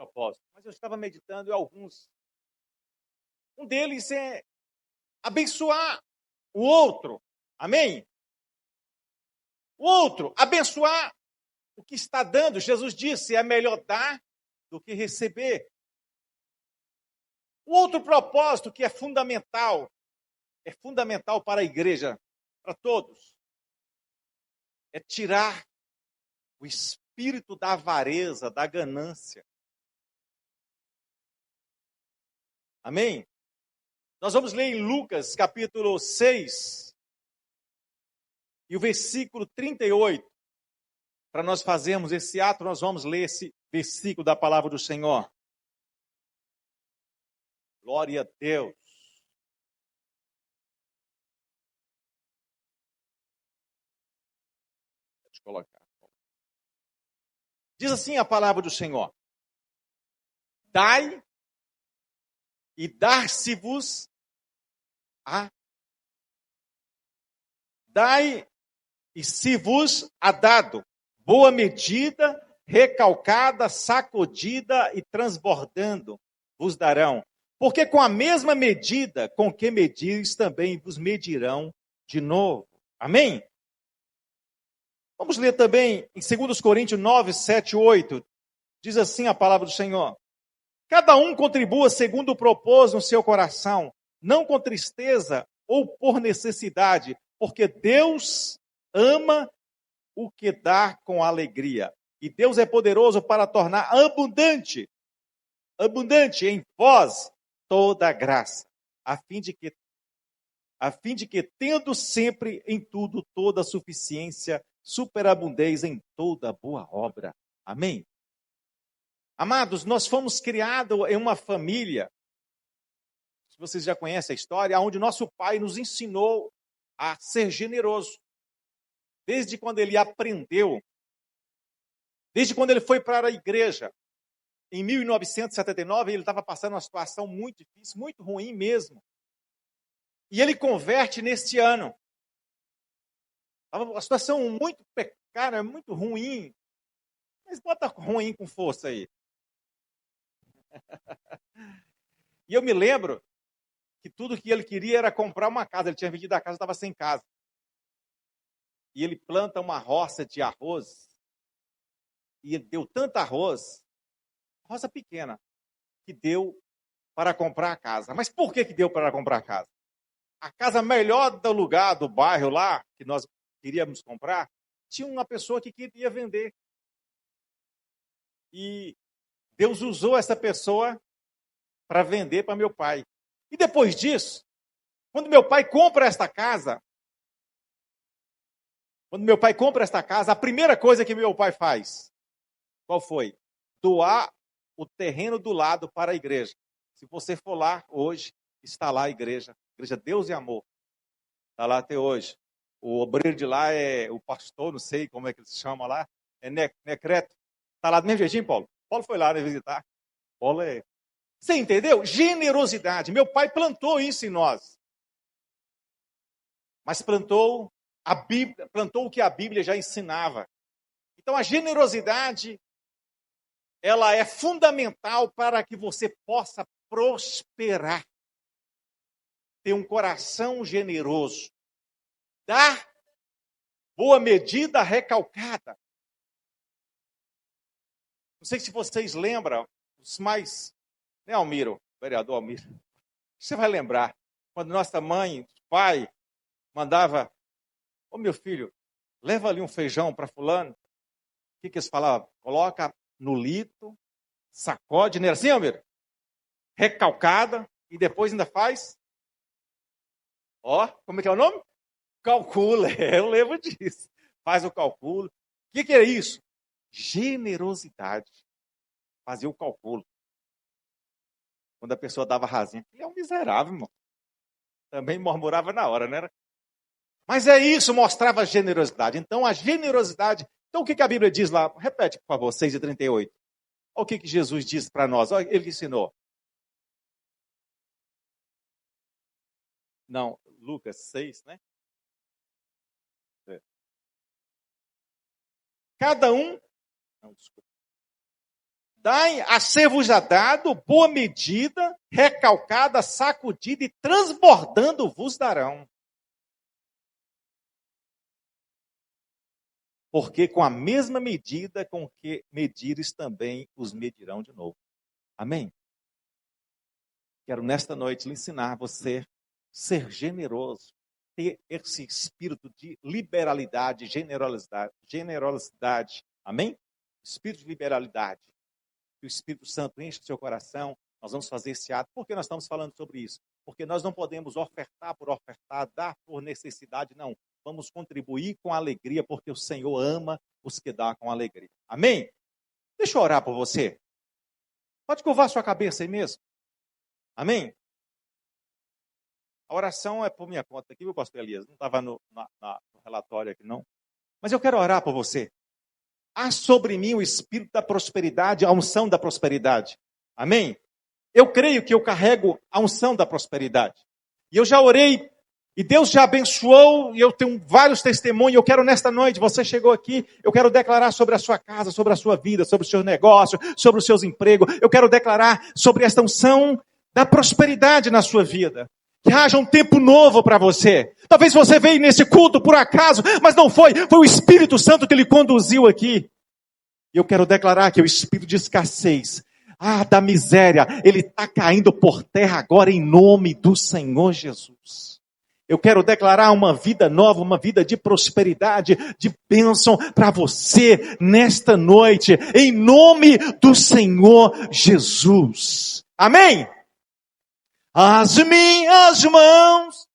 propósitos, mas eu estava meditando em alguns. Um deles é abençoar o outro. Amém? O outro, abençoar o que está dando. Jesus disse, é melhor dar do que receber. O outro propósito que é fundamental para a igreja, para todos, é tirar o espírito da avareza, da ganância. Amém? Nós vamos ler em Lucas, capítulo 6, e o versículo 38. Para nós fazermos esse ato, nós vamos ler esse versículo da palavra do Senhor. Glória a Deus. Deixa eu colocar. Diz assim a palavra do Senhor: Dai e dar-se-vos-á. Dai e se vos há dado boa medida, recalcada, sacudida e transbordando, vos darão. Porque com a mesma medida com que medires, também vos medirão de novo. Amém? Vamos ler também em 2 Coríntios 9, 7, 8. Diz assim a palavra do Senhor: Cada um contribua segundo o propósito no seu coração, não com tristeza ou por necessidade, porque Deus ama o que dá com alegria. E Deus é poderoso para tornar abundante em vós toda a graça, a fim de que tendo sempre em tudo toda a suficiência, superabundez em toda boa obra. Amém? Amados, nós fomos criados em uma família, se vocês já conhecem a história, onde nosso pai nos ensinou a ser generoso. Desde quando ele aprendeu, desde quando ele foi para a igreja, em 1979, ele estava passando uma situação muito difícil, muito ruim mesmo. E ele converte neste ano. Uma situação muito precária, muito ruim. Mas bota ruim com força aí. E eu me lembro que tudo que ele queria era comprar uma casa. Ele tinha vendido a casa, estava sem casa. E ele planta uma roça de arroz. E ele deu tanto arroz, roça pequena, que deu para comprar a casa. Mas por que deu para comprar a casa? A casa melhor do lugar, do bairro lá, que nós queríamos comprar, tinha uma pessoa que queria vender. E Deus usou essa pessoa para vender para meu pai. E depois disso, quando meu pai compra esta casa, a primeira coisa que meu pai faz, qual foi? Doar o terreno do lado para a igreja. Se você for lá hoje, está lá a igreja Deus e Amor. Está lá até hoje. O obreiro de lá é o pastor, não sei como é que ele se chama lá, é Necreto. Está lá do mesmo jeitinho, Paulo? Paulo foi lá, né, visitar. Paulo é... Você entendeu? Generosidade. Meu pai plantou isso em nós. Mas plantou a Bíblia, plantou o que a Bíblia já ensinava. Então a generosidade, ela é fundamental para que você possa prosperar. Ter um coração generoso. Dar boa medida, recalcada. Não sei se vocês lembram, os mais... Né, Almiro? Vereador Almiro. Você vai lembrar, quando nossa mãe, pai, mandava: ô meu filho, leva ali um feijão para fulano. O que eles falavam? Coloca no litro, sacode, não era assim, Almiro? Recalcada, e depois ainda faz... Ó, como é que é o nome? Calcula, eu lembro disso. Faz o cálculo. O que é isso? Generosidade. Fazer o cálculo. Quando a pessoa dava rasinha. Ele é um miserável, irmão. Também murmurava na hora, não era? Mas é isso, mostrava generosidade. Então, a generosidade... Então, o que a Bíblia diz lá? Repete, por favor, 6:38. Olha o que Jesus disse para nós. Olha, ele ensinou. Não, Lucas 6, né? Cada um... Não, desculpa. Dai a ser-vos dado, boa medida, recalcada, sacudida e transbordando vos darão. Porque com a mesma medida com que medires também os medirão de novo. Amém? Quero nesta noite lhe ensinar você ser generoso, ter esse espírito de liberalidade, generosidade. Amém? Espírito de liberalidade. Que o Espírito Santo enche o seu coração. Nós vamos fazer esse ato. Por que nós estamos falando sobre isso? Porque nós não podemos ofertar por ofertar, dar por necessidade, não. Vamos contribuir com alegria, porque o Senhor ama os que dão com alegria. Amém? Deixa eu orar por você. Pode curvar sua cabeça aí mesmo. Amém? A oração é por minha conta aqui, viu, pastor Elias? Não estava no relatório aqui, não. Mas eu quero orar por você. Há sobre mim o espírito da prosperidade, a unção da prosperidade. Amém? Eu creio que eu carrego a unção da prosperidade. E eu já orei, e Deus já abençoou, e eu tenho vários testemunhos. Eu quero nesta noite, você chegou aqui, eu quero declarar sobre a sua casa, sobre a sua vida, sobre o seu negócio, sobre os seus empregos. Eu quero declarar sobre esta unção da prosperidade na sua vida. Que haja um tempo novo para você. Talvez você veio nesse culto por acaso, mas não foi. Foi o Espírito Santo que lhe conduziu aqui. E eu quero declarar que o espírito de escassez, da miséria, ele está caindo por terra agora em nome do Senhor Jesus. Eu quero declarar uma vida nova, uma vida de prosperidade, de bênção para você nesta noite, em nome do Senhor Jesus. Amém? As minhas mãos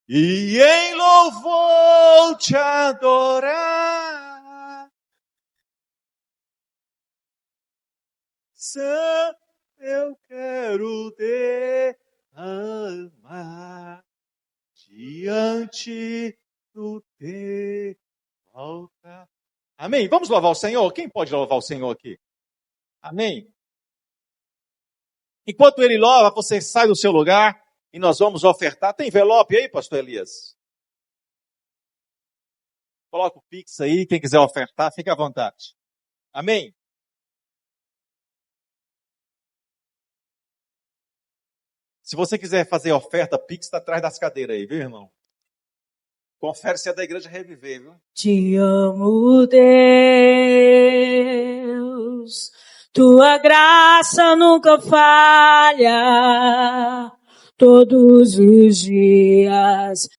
e em louvor te adorar, eu quero derramar diante do teu altar. Amém? Vamos louvar o Senhor? Quem pode louvar o Senhor aqui? Amém? Enquanto ele louva, você sai do seu lugar e nós vamos ofertar. Tem envelope aí, pastor Elias? Coloca o Pix aí, quem quiser ofertar, fique à vontade. Amém? Se você quiser fazer oferta, Pix está atrás das cadeiras aí, viu, irmão? Confere se é da Igreja Reviver, viu? Te amo, Deus, tua graça nunca falha, todos os dias